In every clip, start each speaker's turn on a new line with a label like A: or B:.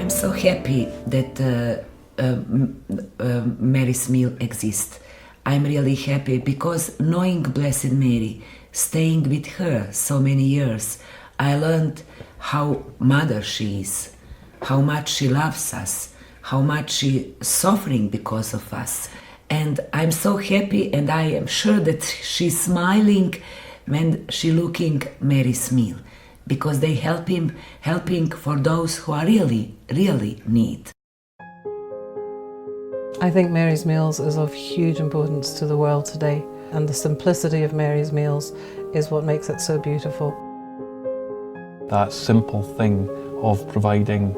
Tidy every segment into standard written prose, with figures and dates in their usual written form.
A: I'm so happy that Mary's Meal exists. I'm really happy because knowing Blessed Mary, staying with her so many years, I learned how mother she is, how much she loves us, how much she is suffering because of us. And I'm so happy, and I am sure that she's smiling when she looking Mary's Meal, because they helping for those who are really need.
B: I think Mary's Meals is of huge importance to the world today, and the simplicity of Mary's Meals is what makes it so beautiful.
C: That simple thing of providing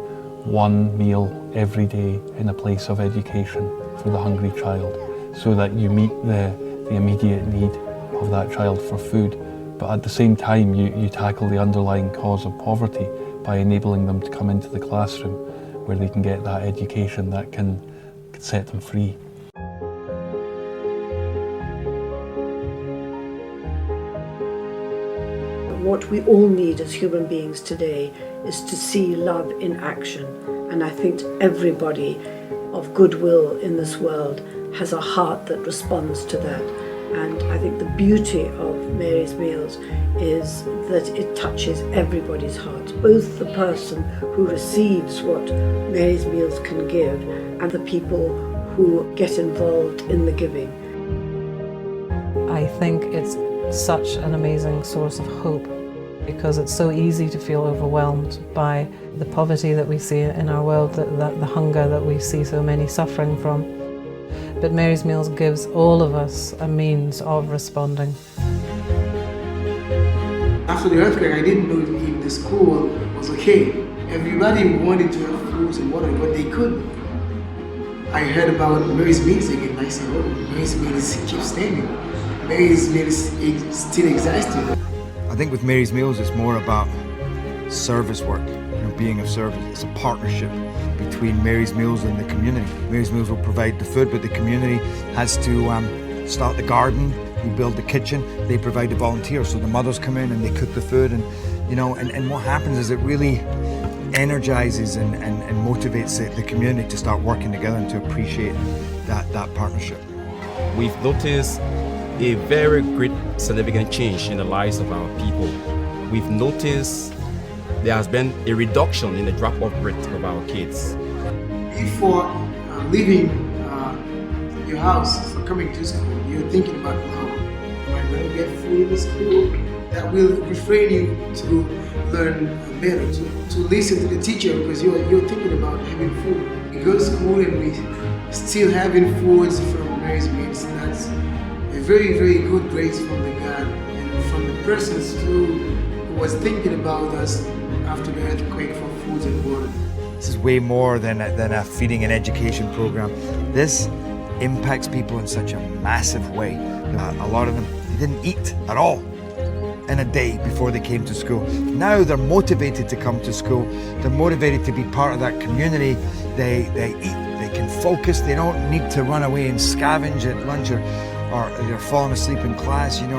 C: one meal every day in a place of education for the hungry child, so that you meet the immediate need of that child for food, but at the same time you tackle the underlying cause of poverty by enabling them to come into the classroom where they can get that education that can set them free.
D: What we all need as human beings today is to see love in action, and I think everybody of goodwill in this world has a heart that responds to that. And I think the beauty of Mary's Meals is that it touches everybody's heart, both the person who receives what Mary's Meals can give and the people who get involved in the giving.
B: I think it's such an amazing source of hope, because it's so easy to feel overwhelmed by the poverty that we see in our world, the hunger that we see so many suffering from. But Mary's Meals gives all of us a means of responding.
E: After the earthquake, I didn't know if the school was okay. Everybody wanted to have food and water, but they couldn't. I heard about Mary's Meals again, and I said, oh, Mary's Meals keeps standing. Mary's Meals still existing.
F: I think with Mary's Meals it's more about service work, being of service. It's a partnership between Mary's Meals and the community. Mary's Meals will provide the food, but the community has to start the garden, we build the kitchen, they provide the volunteers, so the mothers come in and they cook the food, and and what happens is it really energizes and motivates the community to start working together and to appreciate that partnership.
G: We've noticed a very great significant change in the lives of our people. We've noticed there has been a reduction in the drop-off rate of our kids.
E: Before leaving your house for coming to school, you're thinking about, am I going to get food in the school? That will refrain you to learn better, to listen to the teacher, because you're thinking about having food. We go to school and we still having foods from Mary's Meals. That's a very, very good grace from the God and from the persons who was thinking about us after the earthquake for food and water.
F: This is way more than a feeding and education program. This impacts people in such a massive way. A lot of them, they didn't eat at all in a day before they came to school. Now they're motivated to come to school. They're motivated to be part of that community. They eat, they can focus. They don't need to run away and scavenge at lunch or they're falling asleep in class, and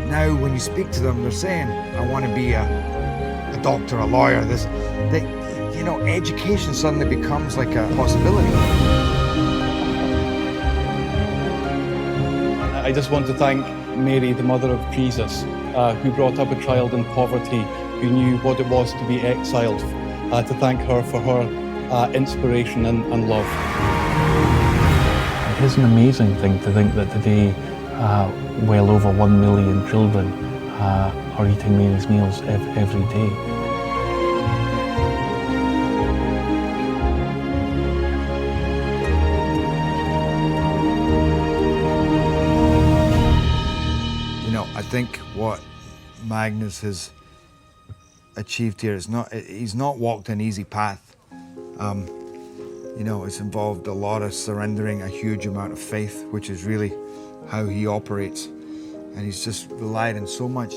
F: now when you speak to them, they're saying, I want to be a doctor, a lawyer. Education suddenly becomes like a possibility.
C: I just want to thank Mary, the mother of Jesus, who brought up a child in poverty, who knew what it was to be exiled, to thank her for her inspiration and love. It is an amazing thing to think that today well over 1 million children are eating Mary's Meals every day.
F: I think what Magnus has achieved here is he's not walked an easy path. It's involved a lot of surrendering a huge amount of faith, which is really how he operates. And he's just relied on so much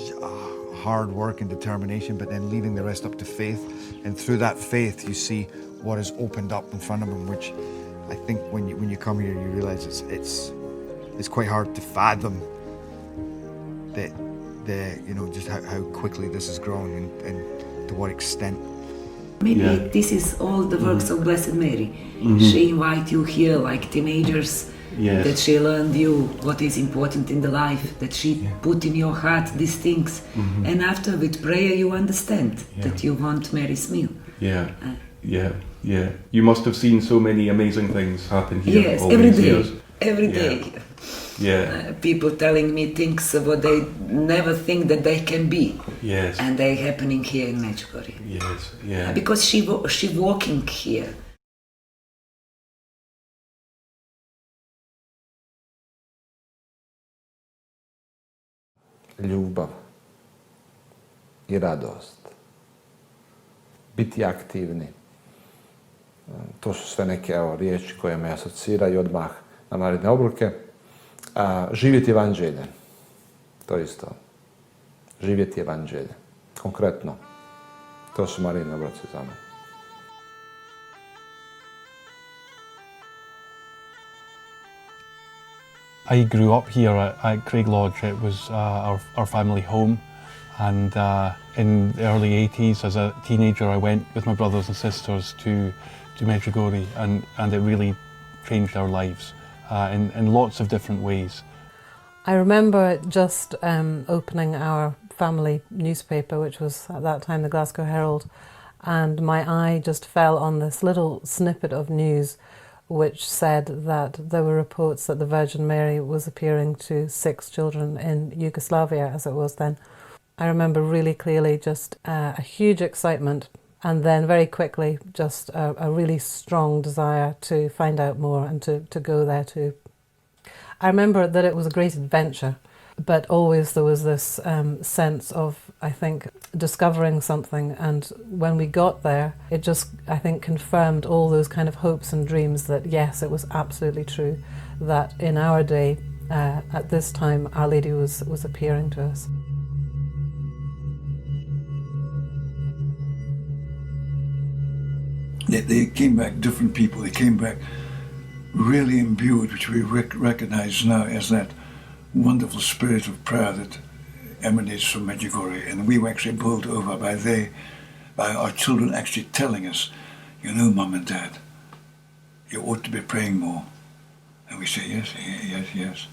F: hard work and determination, but then leaving the rest up to faith. And through that faith, you see what is opened up in front of him, which I think when you come here, you realize it's quite hard to fathom just how quickly this has grown and to what extent.
A: Maybe
H: Yeah.
A: this is all the works of Blessed Mary. She invite you here like teenagers,
H: Yes.
A: that she learned you what is important in the life, that she put in your heart these things. And after with prayer you understand that you want Mary's meal.
H: Yeah, yeah. You must have seen so many amazing things happen here
A: Yes,
H: all
A: every
H: these
A: day.
H: years.
A: Every
H: Yeah.
A: day.
H: Yeah,
A: People telling me things what they never think that they can be.
H: yes,
A: And they happening here in Medjugorje.
H: yes, yeah.
A: Because she walking here.
I: Ljubav i radost. Biti aktivni. To su sve neke riječi koje me asociraju odmah na naredne obroke. Živjeti evanđelje. To isto. Živjeti evanđelje. Konkretno. To su Marijine obroci za mene.
C: I grew up here at Craig Lodge. It was our family home, and in the early 80s, as a teenager, I went with my brothers and sisters to Medjugorje, and it really changed our lives in lots of different ways.
B: I remember just opening our family newspaper, which was at that time the Glasgow Herald, and my eye just fell on this little snippet of news which said that there were reports that the Virgin Mary was appearing to 6 children in Yugoslavia, as it was then. I remember really clearly just a huge excitement, and then very quickly just a really strong desire to find out more and to go there too. I remember that it was a great adventure, but always there was this sense of, I think, discovering something, and when we got there, it just, I think, confirmed all those kind of hopes and dreams that yes, it was absolutely true, that in our day, at this time, Our Lady was appearing to us.
J: They came back different people. They came back really imbued, which we recognize now as that wonderful spirit of prayer that emanates from Medjugorje. And we were actually bowled over by our children actually telling us, you know, Mum and Dad, you ought to be praying more. And we say, yes, yes, yes.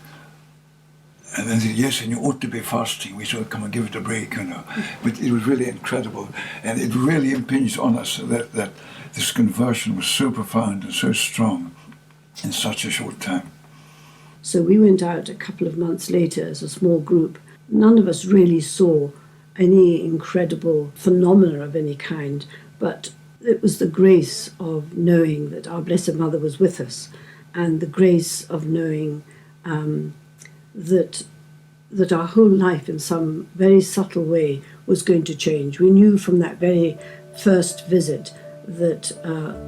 J: And then they say, yes, and you ought to be fasting. We sort of come and give it a break, you know. But it was really incredible. And it really impinged on us that this conversion was so profound and so strong in such a short time.
D: So we went out a couple of months later as a small group. None of us really saw any incredible phenomena of any kind, but it was the grace of knowing that our Blessed Mother was with us, and the grace of knowing that our whole life in some very subtle way was going to change. We knew from that very first visit that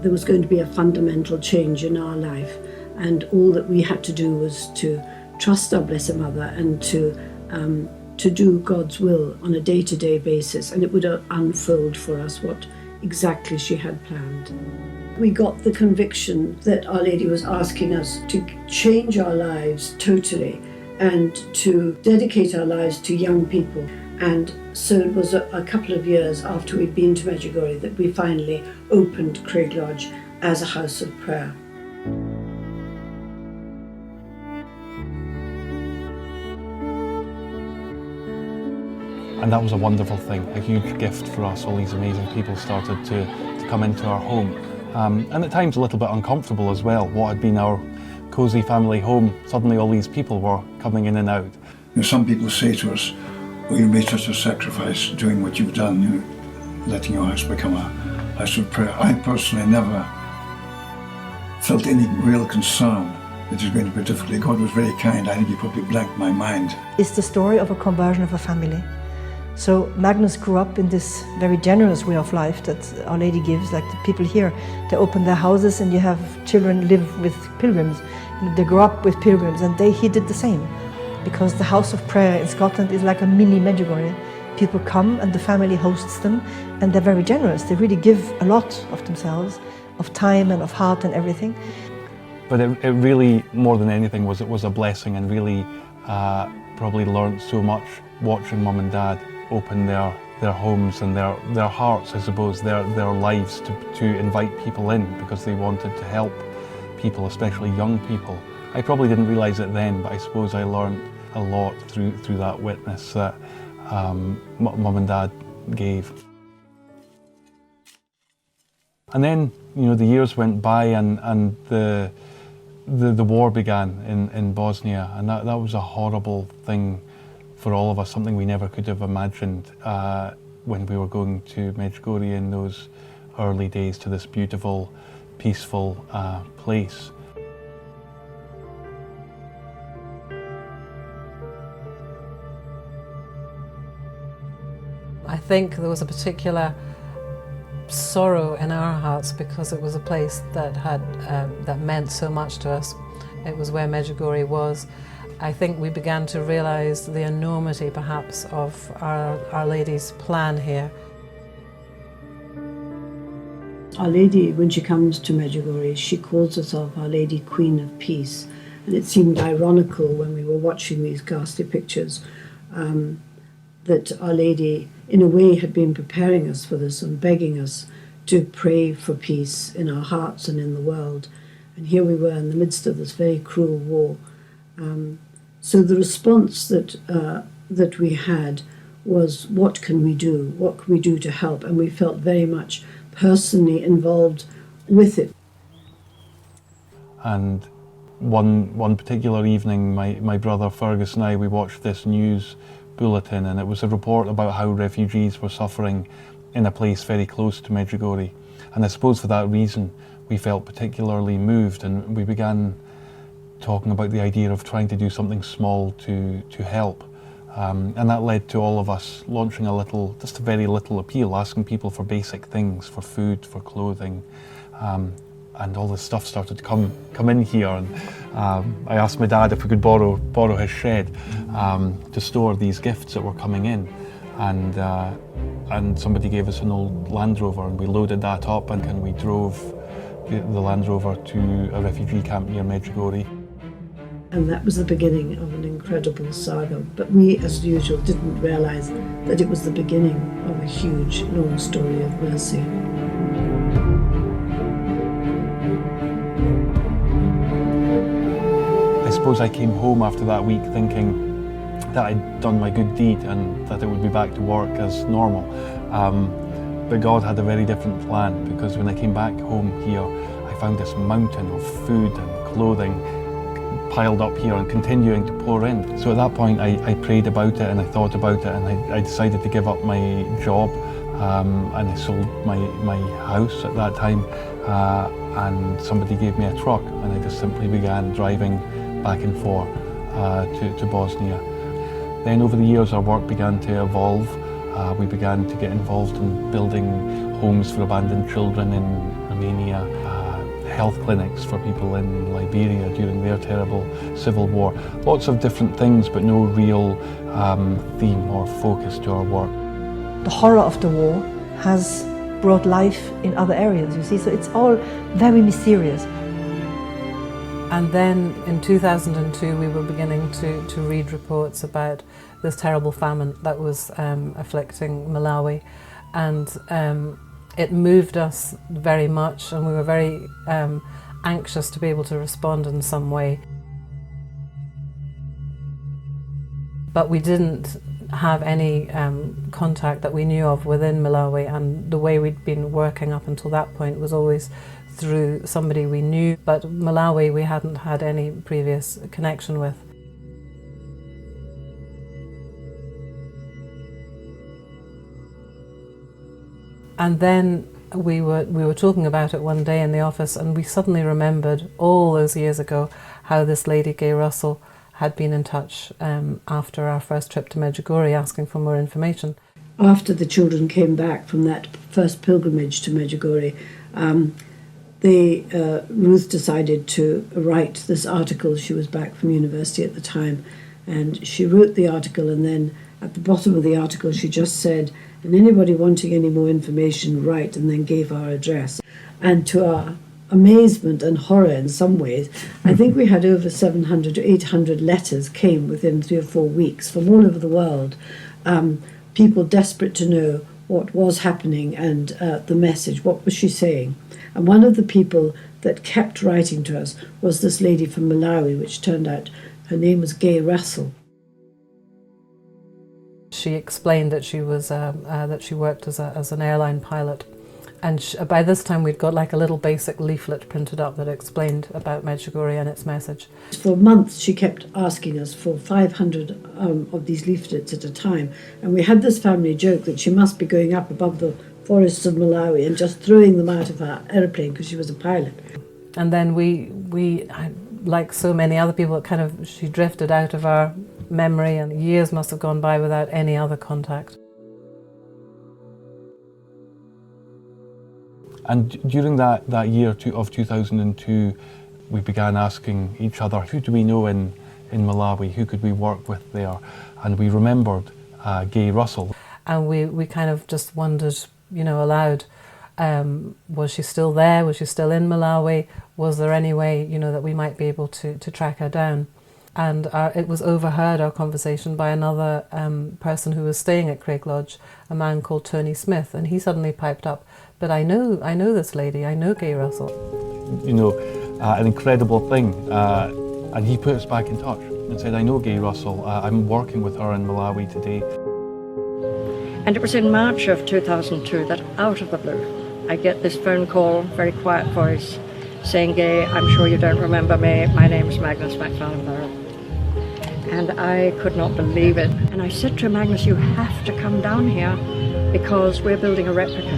D: there was going to be a fundamental change in our life, and all that we had to do was to trust our Blessed Mother and to do God's will on a day-to-day basis, and it would unfold for us what exactly she had planned. We got the conviction that Our Lady was asking us to change our lives totally and to dedicate our lives to young people. And so it was a couple of years after we'd been to Medjugorje that we finally opened Craig Lodge as a house of prayer.
C: And that was a wonderful thing, a huge gift for us. All these amazing people started to come into our home. And at times a little bit uncomfortable as well. What had been our cosy family home, suddenly all these people were coming in and out.
J: You know, some people say to us, well, you made such a sacrifice doing what you've done, you know, letting your house become a house of prayer. I personally never felt any real concern that it was going to be difficult. God was very kind. I think he probably blanked my mind.
K: It's the story of a conversion of a family. So Magnus grew up in this very generous way of life that Our Lady gives, like the people here. They open their houses and you have children live with pilgrims. They grow up with pilgrims, and he did the same. Because the house of prayer in Scotland is like a mini Medjugorje. People come and the family hosts them, and they're very generous. They really give a lot of themselves, of time and of heart and everything.
C: But it really, more than anything, it was a blessing, and really probably learned so much watching Mum and Dad open their homes and their hearts, I suppose, their lives to invite people in because they wanted to help people, especially young people. I probably didn't realise it then, but I suppose I learned a lot through that witness that Mum and Dad gave. And then, the years went by and the war began in Bosnia, and that was a horrible thing for all of us, something we never could have imagined when we were going to Medjugorje in those early days, to this beautiful, peaceful place.
B: I think there was a particular sorrow in our hearts because it was a place that had that meant so much to us. It was where Medjugorje was. I think we began to realise the enormity, perhaps, of Our Lady's plan here.
D: Our Lady, when she comes to Medjugorje, she calls herself Our Lady Queen of Peace, and it seemed ironical when we were watching these ghastly pictures that Our Lady, in a way, had been preparing us for this and begging us to pray for peace in our hearts and in the world. And here we were in the midst of this very cruel war. So the response that we had was, what can we do? What can we do to help? And we felt very much personally involved with it.
C: And one particular evening, my brother Fergus and I, we watched this news bulletin, and it was a report about how refugees were suffering in a place very close to Medjugorje. And I suppose for that reason we felt particularly moved, and we began talking about the idea of trying to do something small to help. And that led to all of us launching just a very little appeal, asking people for basic things, for food, for clothing. And all this stuff started to come in here, and I asked my dad if we could borrow his shed to store these gifts that were coming in, and somebody gave us an old Land Rover, and we loaded that up and we drove the Land Rover to a refugee camp near Medjugorje.
D: And that was the beginning of an incredible saga, but we, as usual, didn't realise that it was the beginning of a huge, long story of mercy.
C: I suppose I came home after that week thinking that I'd done my good deed and that it would be back to work as normal. But God had a very different plan, because when I came back home here, I found this mountain of food and clothing piled up here and continuing to pour in. So at that point I prayed about it and I thought about it, and I decided to give up my job, and I sold my house at that time, and somebody gave me a truck, and I just simply began driving back and forth to Bosnia. Then over the years our work began to evolve. We began to get involved in building homes for abandoned children in Romania, health clinics for people in Liberia during their terrible civil war. Lots of different things, but no real theme or focus to our work.
K: The horror of the war has brought life in other areas, you see, so it's all very mysterious.
B: And then in 2002 we were beginning to read reports about this terrible famine that was afflicting Malawi, and it moved us very much, and we were very anxious to be able to respond in some way. But we didn't have any contact that we knew of within Malawi, and the way we'd been working up until that point was always through somebody we knew, but Malawi we hadn't had any previous connection with. And then we were talking about it one day in the office, and we suddenly remembered all those years ago how this lady, Gay Russell, had been in touch after our first trip to Medjugorje asking for more information.
D: After the children came back from that first pilgrimage to Medjugorje, Ruth decided to write this article. She was back from university at the time, and she wrote the article, and then at the bottom of the article she just said, and anybody wanting any more information, write, and then gave our address. And to our amazement and horror in some ways, I think we had over 700 to 800 letters came within 3 or 4 weeks from all over the world, people desperate to know what was happening and the message, what was she saying. And one of the people that kept writing to us was this lady from Malawi, which turned out her name was Gay Russell.
B: She explained that she was that she worked as an airline pilot, and by this time we'd got like a little basic leaflet printed up that explained about Medjugorje and its message.
D: For months she kept asking us for 500 of these leaflets at a time, and we had this family joke that she must be going up above the forests of Malawi and just throwing them out of her aeroplane because she was a pilot.
B: And then we like so many other people, she drifted out of our memory, and years must have gone by without any other contact.
C: And during that year of 2002, we began asking each other, who do we know in Malawi, who could we work with there? And we remembered Gay Russell.
B: And we kind of just wondered, aloud, was she still there? Was she still in Malawi? Was there any way, that we might be able to track her down? And it was overheard, our conversation, by another person who was staying at Craig Lodge, a man called Tony Smith, and he suddenly piped up, but I know this lady, I know Gay Russell.
C: An incredible thing, and he put us back in touch and said, I know Gay Russell, I'm working with her in Malawi today.
L: And it was in March of 2002 that, out of the blue, I get this phone call, very quiet voice, saying, Gay, I'm sure you don't remember me, my name's Magnus MacFarlane. And I could not believe it. And I said to Magnus, you have to come down here because we're building a replica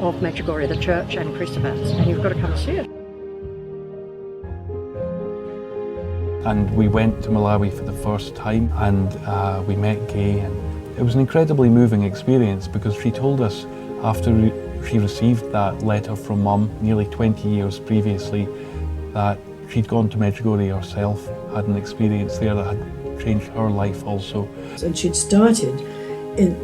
L: of Medjugorje, the church and Christabats, and you've got to come see it.
C: And we went to Malawi for the first time, and we met Gay, and it was an incredibly moving experience because she told us after she received that letter from Mum nearly 20 years previously that she'd gone to Medjugorje herself, had an experience there that had changed her life also.
D: And she'd started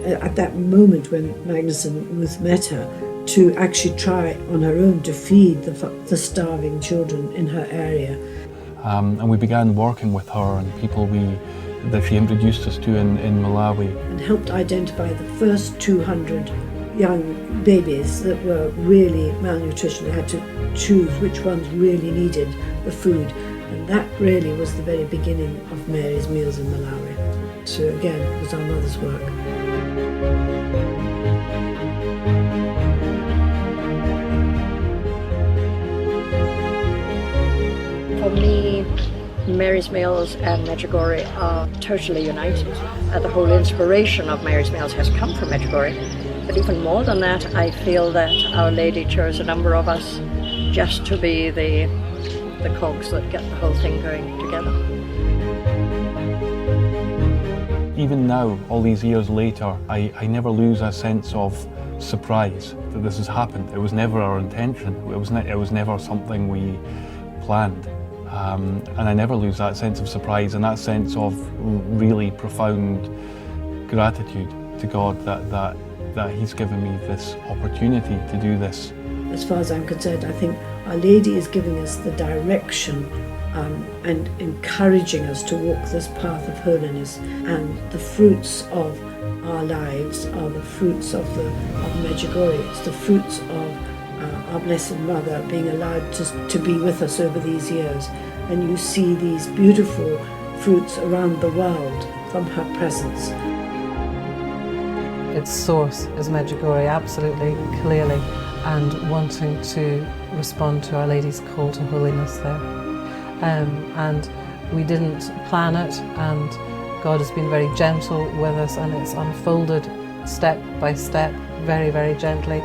D: at that moment when Magnus and Ruth met her to actually try on her own to feed the starving children in her area.
C: And we began working with her and people that she introduced us to in Malawi.
D: And helped identify the first 200 young babies that were really malnutrition. They had to choose which ones really needed the food. And that really was the very beginning of Mary's Meals in Malawi. So again, it was our mother's work.
L: For me, Mary's Meals and Medjugorje are totally united. The whole inspiration of Mary's Meals has come from Medjugorje. But even more than that, I feel that Our Lady chose a number of us just to be the cogs that get the whole thing going together.
C: Even now, all these years later, I never lose a sense of surprise that this has happened. It was never our intention. It was never something we planned. And I never lose that sense of surprise and that sense of really profound gratitude to God that He's given me this opportunity to do this.
D: As far as I'm concerned, I think Our Lady is giving us the direction and encouraging us to walk this path of holiness, and the fruits of our lives are the fruits of Medjugorje. It's the fruits of our Blessed Mother being allowed to be with us over these years, and you see these beautiful fruits around the world from her presence.
B: Its source is Medjugorje, absolutely, clearly, and wanting to respond to Our Lady's call to holiness there. And we didn't plan it, and God has been very gentle with us, and it's unfolded step by step, very, very gently.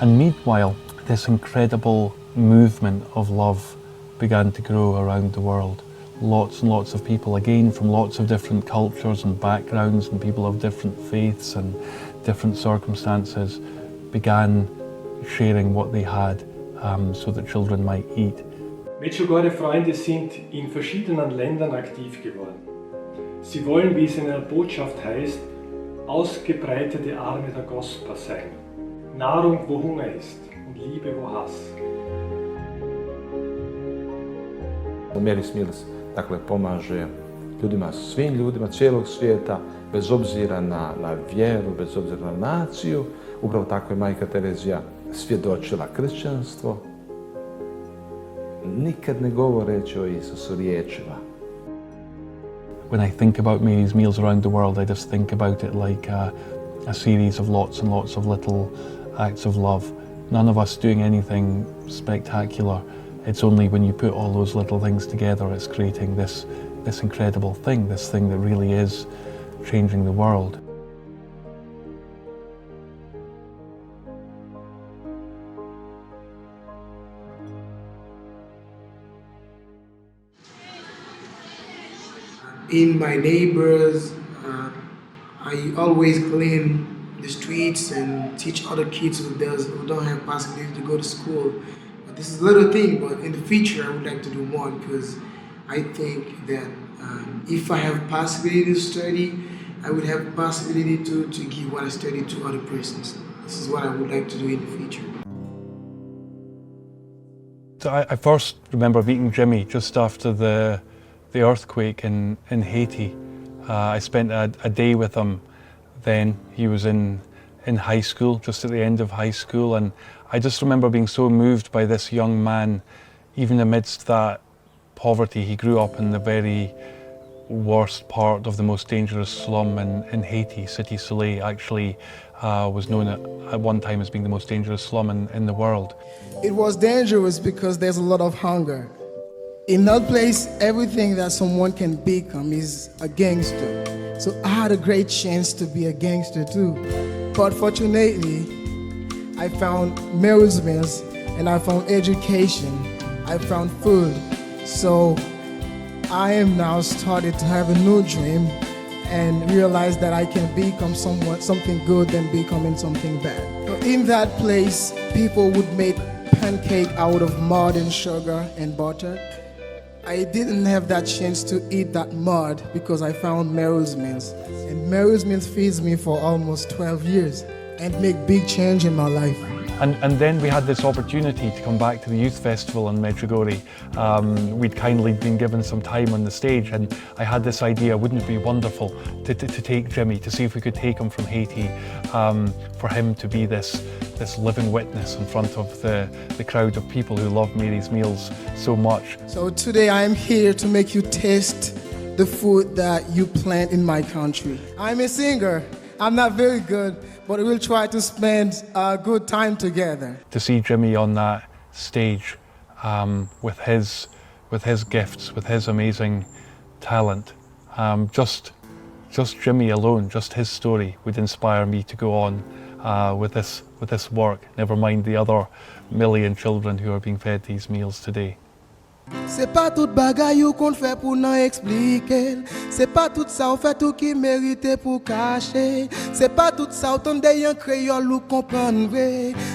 C: And meanwhile, this incredible movement of love began to grow around the world. Lots and lots of people, again from lots of different cultures and backgrounds, and people of different faiths and different circumstances, began sharing what they had so that children might eat.
M: Medjugorje-Freunde sind in verschiedenen Ländern aktiv geworden. Sie wollen, wie es in einer Botschaft heißt, ausgebreitete Arme der Gospa sein. Nahrung, wo Hunger ist, und Liebe, wo Hass.
I: Mary's Meals, dakle, pomaže ljudima, svim ljudima cijelog svijeta, bez obzira na vjeru, bez obzira na naciju. Upravo tako je Majka Terezija svjedočila kršćanstvo, nikad ne govoreći o Isusu riječima.
C: When I think about Mary's meals around the world, I just think about it like a series of lots and lots of little acts of love. None of us doing anything spectacular. It's only when you put all those little things together, it's creating this incredible thing, this thing that really is changing the world.
E: In my neighbors, I always clean the streets and teach other kids who don't have possibility to go to school. But this is a little thing, but in the future I would like to do more, because I think that if I have possibility to study, I would have possibility to give what I study to other persons. This is what I would like to do in the future.
C: So I first remember meeting Jimmy just after the earthquake in Haiti. I spent a day with him then. He was in high school, just at the end of high school, and I just remember being so moved by this young man, even amidst that poverty. He grew up in the very worst part of the most dangerous slum in Haiti. Cité Soleil actually was known at one time as being the most dangerous slum in the world.
N: It was dangerous because there's a lot of hunger. In that place, everything that someone can become is a gangster. So I had a great chance to be a gangster too. But fortunately, I found Mary's meals, and I found education, I found food. So I am now started to have a new dream and realize that I can become something good than becoming something bad. In that place, people would make pancake out of mud and sugar and butter. I didn't have that chance to eat that mud because I found Mary's Meals. And Mary's Meals feeds me for almost 12 years and make big change in my life.
C: And then we had this opportunity to come back to the youth festival in Medjugorje. We'd kindly been given some time on the stage, and I had this idea, wouldn't it be wonderful to take Jimmy, to see if we could take him from Haiti, for him to be this living witness in front of the crowd of people who love Mary's Meals so much.
N: So today I am here to make you taste the food that you plant in my country. I'm a singer. I'm not very good, but we'll try to spend a good time together.
C: To see Jimmy on that stage with his gifts, with his amazing talent, just Jimmy alone, just his story would inspire me to go on with this work, never mind the other million children who are being fed these meals today.
N: C'est pas tout bagay ou qu'on fait pour n'en expliquer. C'est pas tout ça ou fait tout qui mérite pour cacher. C'est pas tout ça ou ton yon créole ou comprendre.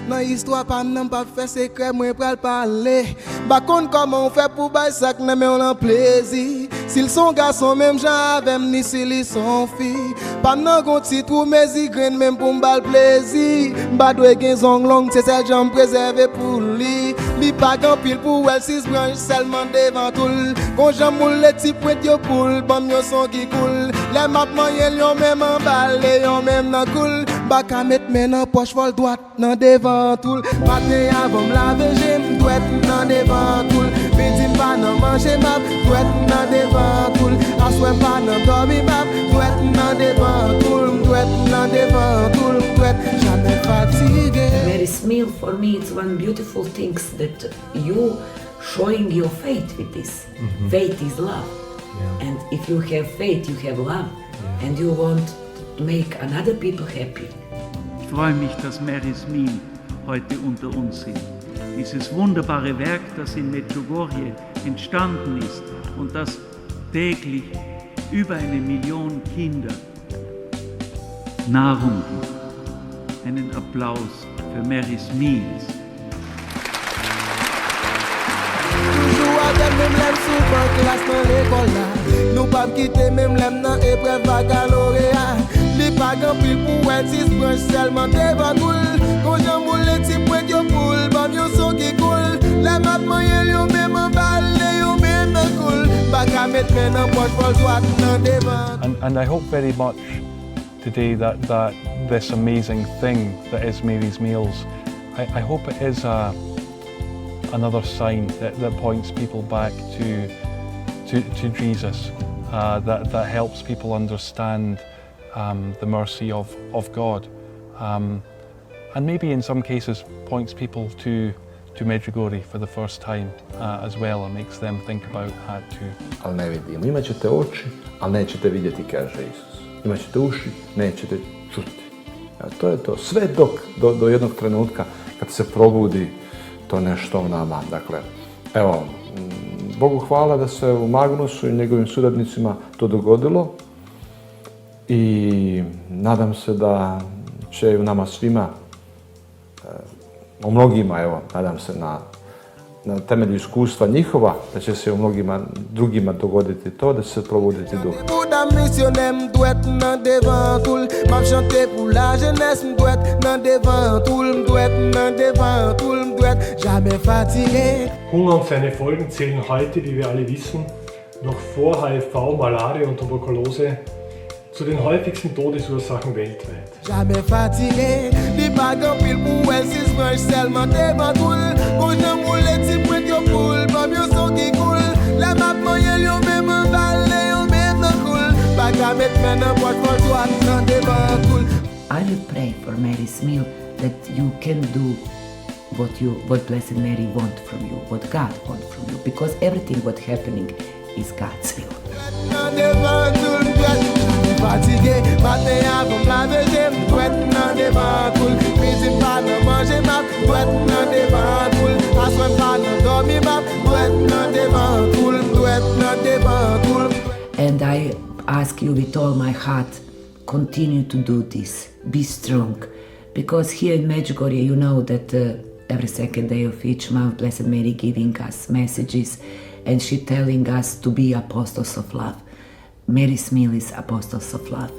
N: Dans histoire pas n'en pas fait secret moi pral parler. Ba kon comment on fait pour bay sak nan mais on en plaisir. S'ils sont garçons même gens avec ni s'ils sont filles. Pas nan gon titre ou mes igren même pour m'bal plaisir. Ba doit gen zong long c'est celle j'en préserver pour lui. Li pas grand pile pour elle six branches seulement devant tout. Quand j'amoule les petits points yo poule, bam yo son qui coule. Les map moyen yon même en balle, yon même nan coule. Ba ka met men nan poche vol droite nan devant tout. Matin avant m'laver j'aime douette nan devant tout. Midi pas nan manger map, douette nan devant tout. Assoir pas nan dormir map, douette nan devant tout. Douette nan devant tout, douette jamais fatigué.
A: Mary's meal for me it's one beautiful thing that you showing your faith with this. Mm-hmm. Faith is love. Yeah. And if you have faith, you have love. Yeah. And you want to make another people happy.
O: Ich freue mich, dass Mary's Meal heute unter uns sind. Dieses wunderbare Werk, das in Medjugorje entstanden ist und das täglich über 1 Million Kinder Nahrung gibt. Einen Applaus für Mary's Meals.
N: Même l'aime souvent classe dans l'école là. Nous pas quitter même l'aime dans épreuve baccalauréat. Li pas grand pile pour être 6 branches seulement devant coule. Quand j'amoule les petits points yo poule, bam yo son qui coule. Les mat moyen yo même en balle, yo même
C: And I hope very much today that this amazing thing that is Mary's Meals, I hope it is another sign that points people back to Jesus, that helps people understand the mercy of God, and maybe in some cases points people to Medjugorje for the first time as well, and makes them think about that too.
I: Ali ne vidimo. Imat ćete oči, ali nećete vidjeti, kaže Isus. Imat ćete uši, nećete čuti. To je to. Sve do jednog trenutka kad se probudi to nešto u nama. Dakle, evo, Bogu hvala da se u Magnusu i njegovim suradnicima to dogodilo i nadam se da će u nama svima, u mnogima, evo, nadam se na temelju iskustva njihova, da će se u mnogima drugima dogoditi to, da će se probuditi duh.
M: Hunger und seine Folgen zählen heute, wie wir alle wissen, noch vor HIV, Malaria und Tuberkulose zu den häufigsten Todesursachen weltweit.
N: Jamais fatigué, des bagues en pile pour elle, si je seulement devant tout. Quand je moule, tu prends ton poule, pas mieux son qui coule. La map moyenne, yon même un balai, yon même un coule. Bague à mettre maintenant, boîte pour toi, non devant tout.
A: I will pray for Mary's meal that you can do what Blessed Mary want from you, what God want from you, because everything what happening is God's will.
N: Fatigué, matin avant la veille, m'douette nan devant cool. Midi pas nan manger map, m'douette nan devant cool. Assoin pas nan dormir map, m'douette nan devant cool, m'douette nan devant cool.
A: And I ask you with all my heart, continue to do this, be strong, because here in Medjugorje you know that every second day of each month Blessed Mary giving us messages and she telling us to be apostles of love. Mary's meal is apostles of love.